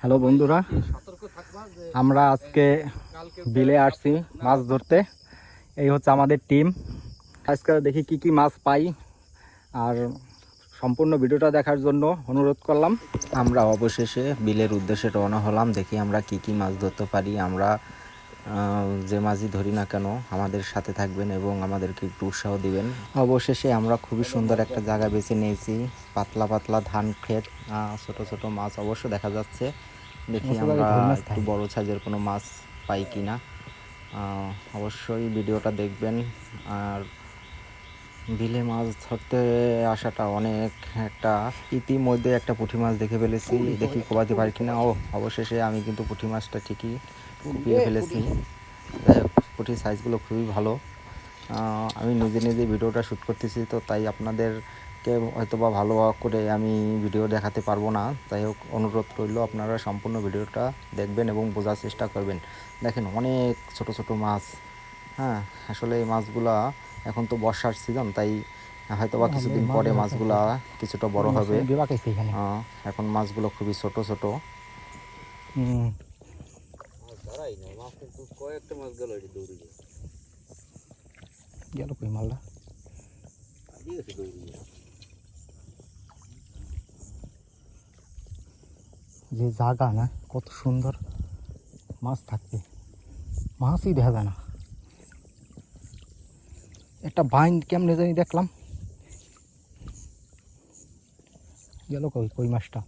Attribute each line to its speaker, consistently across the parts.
Speaker 1: Hello বন্ধুরা, আমরা আজকে বিলে আসছি মাছ ধরতে। এই হচ্ছে আমাদের টিম। আজকে দেখি কি কি মাছ পাই, আর সম্পূর্ণ ভিডিওটা দেখার জন্য অনুরোধ করলাম।
Speaker 2: আমরা অবশেষে বিলের উদ্দেশ্যে রওনা হলাম। দেখি আমরা কি কি মাছ ধরতে পারি। আমরা যে মাছই ধরি না কেন আমাদের সাথে থাকবেন এবং আমাদেরকে একটু উৎসাহ দিবেন। অবশেষে আমরা খুবই সুন্দর একটা জায়গা বেছে নিয়েছি, পাতলা পাতলা ধান ক্ষেত, ছোট ছোট মাছ অবশ্য দেখা যাচ্ছে। দেখি আমরা একটু বড় সাইজের কোনো মাছ পাই কিনা। অবশ্যই ভিডিওটা দেখবেন। আর বিলে মাছ ধরতে আসাটা অনেক একটা, ইতিমধ্যে একটা পুঁটি মাছ দেখে ফেলেছি, দেখি কোবাতে পারি কিনা। অবশেষে আমি কিন্তু পুঁটি মাছটা ঠিকই কুপিয়ে ফেলেছি। যাই হোক, পুঁটির সাইজগুলো খুবই ভালো। আমি নিজে নিজে ভিডিওটা শ্যুট করতেছি, তো তাই আপনাদেরকে হয়তো বা ভালো করে আমি ভিডিও দেখাতে পারবো না। যাই হোক, অনুরোধ রইল আপনারা সম্পূর্ণ ভিডিওটা দেখবেন এবং বোঝার চেষ্টা করবেন। দেখেন অনেক ছোট ছোট মাছ। হ্যাঁ, আসলে এই মাছগুলা এখন তো বর্ষার সিজন, তাই হয়তো বা কিছুদিন পরে মাছগুলা কিছুটা বড় হবে। এখন মাছগুলো খুবই ছোট ছোট।
Speaker 1: গেল কই মালটা? যে জায়গা না, কত সুন্দর মাছ থাকবে, মাছই দেখা যায় না। একটা বাইন কেমনে জানি দেখলাম, গেল কই কই মাছটা?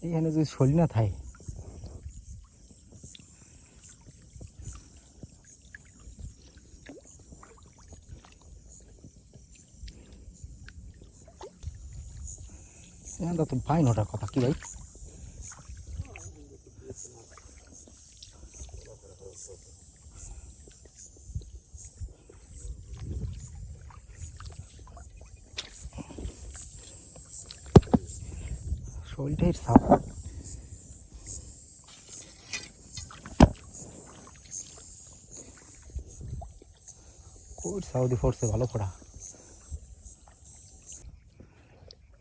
Speaker 1: এখানে যদি শৈল না থাকে, এখানটা তো বাইন ওঠার কথা। কি ভাই, শৈলটাই সাপ। সাউদি ফোর্সে ভালো পড়া।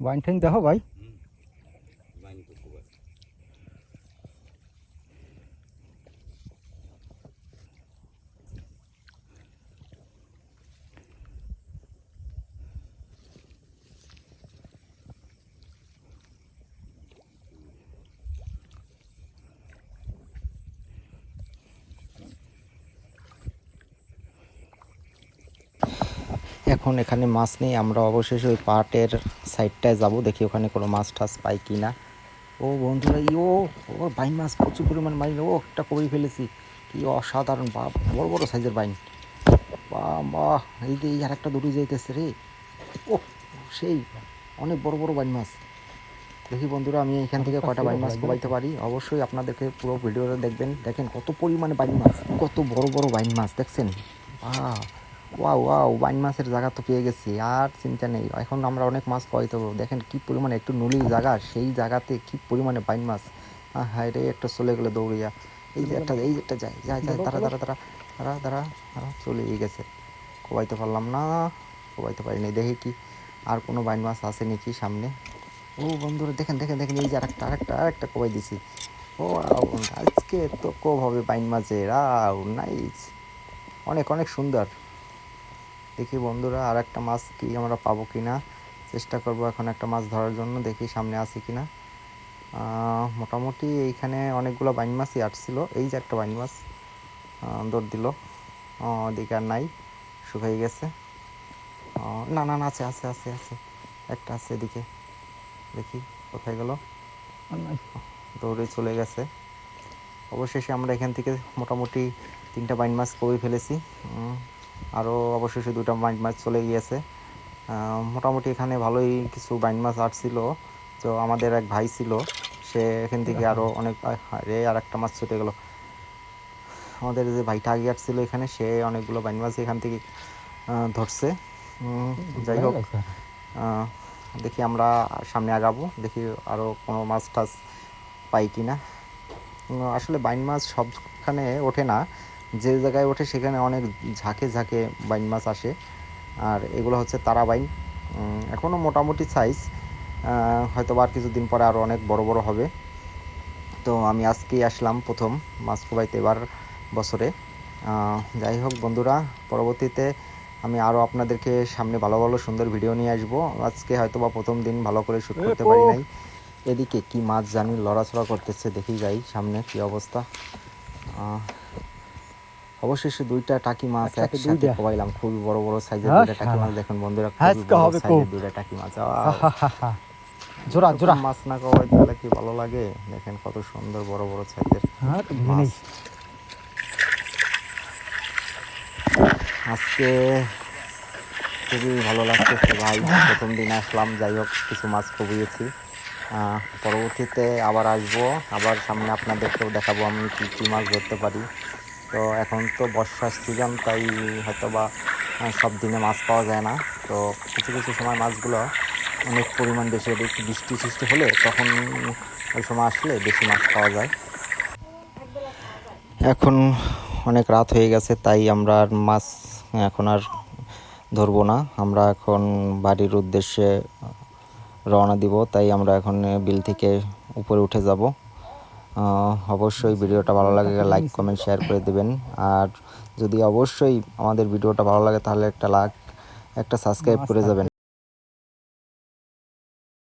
Speaker 1: বাইন ঠাইন দেখো ভাই।
Speaker 2: এখন এখানে মাছ নেই, আমরা অবশেষে ওই পাটের সাইডটায় যাব, দেখি ওখানে কোনো মাছ টাছ পাই কি না। ও বন্ধুরা, ও ও বাইন মাছ, প্রচুর পরিমাণ বাইন। একটা করেই ফেলেছি, কি অসাধারণ! বা বড় বড় সাইজের বাইন। বাহ, এই যে আর একটা দুটি যাইতেছে রে। ও সেই অনেক বড় বড় বাইন মাছ। দেখি বন্ধুরা, আমি এখান থেকে কয়টা বাইন মাছ কোবাইতে পারি। অবশ্যই আপনাদেরকে পুরো ভিডিওটা দেখবেন। দেখেন কত পরিমাণে বাইন মাছ, কত বড় বড় বাইন মাছ দেখছেন। ওয়াও ওয়াও, বাইন মাছের জায়গা তো পেয়ে গেছি, আর চিন্তা নেই। এখন আমরা অনেক মাছ পাইতে পারবো। দেখেন কি পরিমাণে, একটু নলির জায়গা, সেই জায়গাতে কি পরিমাণে বাইন মাছ। হায় রে, একটা চলে গেলে দৌড়িয়া। এই যে একটা যায় যায় যায়, দাঁড়া দাঁড়া দাঁড়া দাঁড়া দাঁড়া দাঁড়া, চলেই গেছে। কোবাইতে পারলাম না, কোবাইতে পারিনি। দেখি কি আর কোনো বাইন মাছ আছে নাকি সামনে। ও বন্ধুরা, দেখেন দেখেন দেখেন, এই যে আরেকটা কোবাই দিছি। ও আজকে তো কোব হবে বাইন মাছের। নাইস, অনেক অনেক সুন্দর। দেখি বন্ধুরা, আর একটা মাছ কি আমরা পাবো কিনা, চেষ্টা করব এখন একটা মাছ ধরার জন্য। দেখি সামনে আছে কিনা। মোটামুটি এইখানে অনেকগুলো বাইন মাছই আসছিল। এই যে একটা বাইন মাছ দৌড় দিল। ওদিকে আর নাই, শুকাই গেছে। না না না, আছে আছে আছে আছে, একটা আছে এদিকে। দেখি কোথায় গেল, দৌড়ে চলে গেছে। অবশেষে আমরা এখান থেকে মোটামুটি 3টা বাইন মাছ কবে ফেলেছি। আরও অবশেষে 2টা বাইন মাছ চলে গিয়েছে। মোটামুটি এখানে ভালোই কিছু বাইন মাছ আসছিল। তো আমাদের এক ভাই ছিল, সে এখান থেকে আরও অনেক, রে আর একটা মাছ ছুটে গেল। আমাদের যে ভাইটা আগে আসছিল এখানে, সে অনেকগুলো বাইন মাছ এখান থেকে ধরছে। যাই হোক, দেখি আমরা সামনে আগাবো, দেখি আরও কোনো মাছ টাছ পাই কি না। আসলে বাইন মাছ সবখানে ওঠে না, যে জায়গায় ওঠে সেখানে অনেক ঝাঁকে ঝাঁকে বাইন মাছ আসে। আর এগুলো হচ্ছে তারা বাইন, এখনও মোটামুটি সাইজ, হয়তো আর কিছুদিন পরে আরও অনেক বড় বড় হবে। তো আমি আজকেই আসলাম প্রথম মাছ কোবাইতে এবার বছরে। যাই হোক বন্ধুরা, পরবর্তীতে আমি আরও আপনাদেরকে সামনে ভালো ভালো সুন্দর ভিডিও নিয়ে আসবো। আজকে হয়তো বা প্রথম দিন ভালো করে শ্যুট করতে পারি নাই। এদিকে কি মাছ জানি লড়াচড়া করতেছে, দেখি যাই সামনে কি অবস্থা। অবশেষে দুইটা টাকি মাছ একসাথে কোবাইলাম, খুবই বড় বড় সাইজের দুইটা টাকি মাছ। দেখুন বন্ধুরা, খুবই বড় সাইজের দুইটা টাকি মাছ। জোড়া জোড়া মাছ না কোবাই দিলে কি ভালো লাগে। দেখেন কত সুন্দর বড় বড় সাইজের মাছ। আজকে খুবই ভালো লাগতেছে ভাই, প্রথম দিন আসলাম। যাই হোক কিছু মাছ কবিয়েছি, পরবর্তীতে আবার আসবো, আবার সামনে আপনাদেরকেও দেখাবো আমি কী কী মাছ ধরতে পারি। তো এখন তো বর্ষার সিজন, তাই হয়তো বা সব দিনে মাছ পাওয়া যায় না। তো কিছু কিছু সময় মাছগুলো অনেক পরিমাণ বেশি, একটু বৃষ্টি সৃষ্টি হলে তখন ওই সময় আসলে বেশি মাছ পাওয়া যায়। এখন অনেক রাত হয়ে গেছে, তাই আমরা আর মাছ এখন আর ধরবো না। আমরা এখন বাড়ির উদ্দেশ্যে রওনা দিব, তাই আমরা এখন বিল থেকে উপরে উঠে যাব। অবশ্যই ভিডিওটা ভালো লাগে লাইক কমেন্ট শেয়ার করে দেবেন। আর যদি অবশ্যই আমাদের ভিডিওটা ভালো লাগে তাহলে একটা লাইক, একটা সাবস্ক্রাইব করে যাবেন।